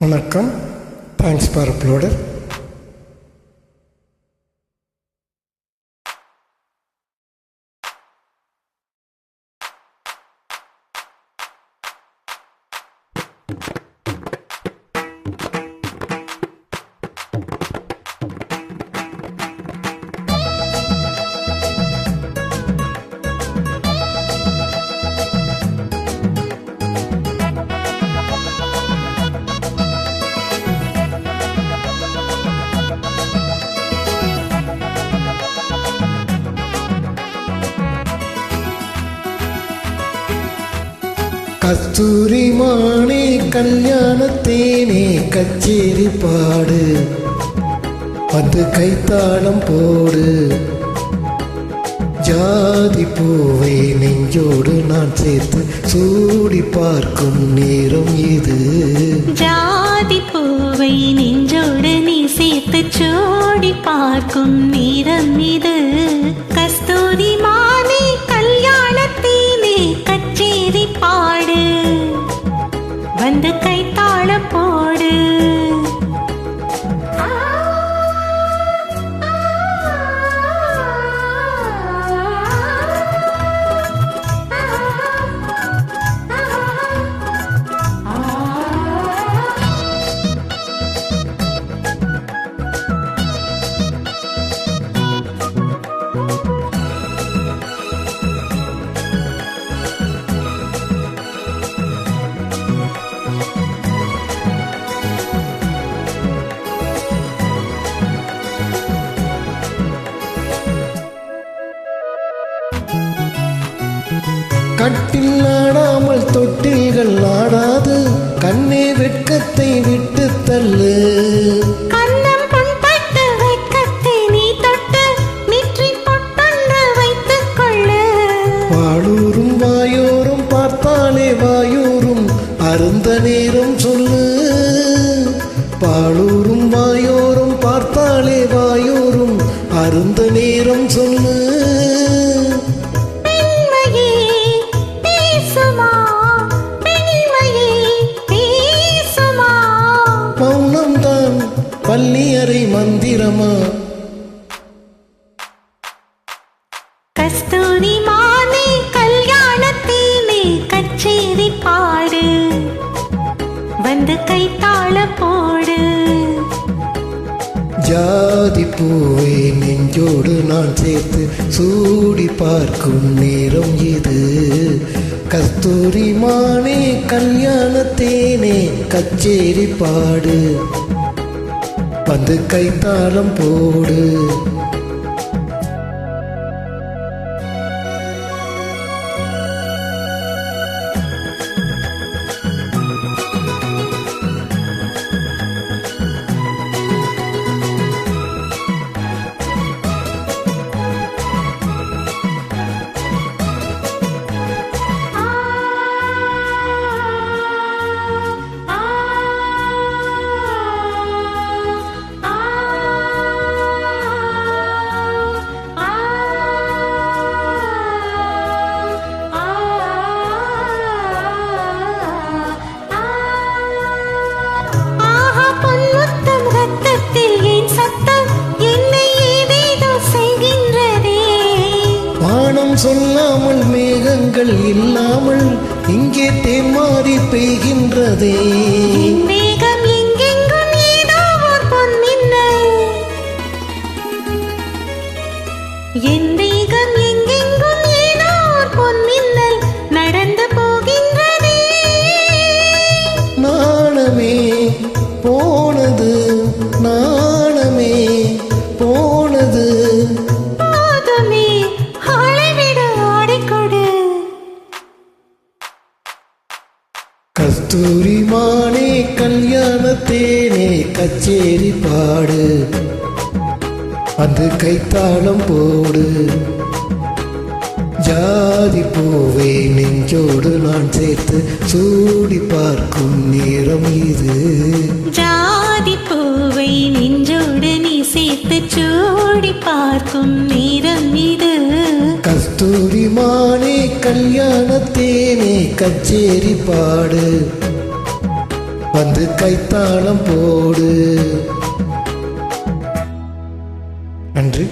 வணக்கம். Thanks for uploader. கஸ்தூரி மானே கல்யாணத்தேனே கச்சேரி பாடு, வந்து கைத்தாளம் போடு. ஜாதி பூவை நெஞ்சோடு நான் சேர்த்து சூடி பார்க்கும் நேரம் இது. ஜாதி பூவை நெஞ்சோடு நீ சேர்த்து சூடி பார்க்கும் நேரம் இது. கஸ்தூரி மானே கல்யாணத்தேனே கச்சேரி பாடு, வந்து கைத்தாளம் போடு. கட்டில் ஆடாமல் தொட்டில்கள் ஆடாது, கண்ணே வெட்கத்தை விட்டு தள்ளு. கண்ணம் புண்பட்டு வெட்கத்தை நீ தொட்டு நெற்றி பொட்டொன்று வைத்துக் கொள்ளு. பாலூரும் வாயோரும் பார்த்தாலே வாயோரும் அருந்த நேரம் சொல்லு. பாலூரும் வாயோரும் பார்த்தாலே வாயோரும் அருந்த நேரம் சொல்லு. மௌனம்தான் பள்ளியறை மந்திரமா? கஸ்தூரி மானே கல்யாணத்தேனே கச்சேரி பாடு, வந்து கைத்தாளம் போடு. ஜாதி பூவை நெஞ்சோடு நான் சேர்த்து சூடி பார்க்கும் நேரம் இது. கஸ்தூரி மானே கல்யாணத்தேனே கச்சேரி பாடு, வந்து கைத்தாளம் போடு. சொல்லாமல் மேகங்கள் இல்லாமல் இங்கே தேமாறி பெய்கின்றதே. மேகம் எங்கெங்கும் ஏதோ ஒரு பொன்மின்னல், என் மேகம் எங்கெங்கும் ஏதோ ஒரு பொன்மின்னல் நடந்து போகின்றதே. நாணமே போனது, நாணமே போனது. கஸ்தூரி மானே கல்யாணத்தேனே கச்சேரி பாடு, வந்து கைத்தாளம் போடு. ஜாதி பூவை நெஞ்சோடு நான் சேர்த்து சூடி பார்க்கும் நேரம் இது. ஜாதி பூவை நெஞ்சோடு நீ சேர்த்து சூடி பார்க்கும் நேரம் இது. கஸ்தூரி மானே கல்யாணத்தேனே கச்சேரி பாடு, வந்து கைத்தாளம் போடு. நன்றி.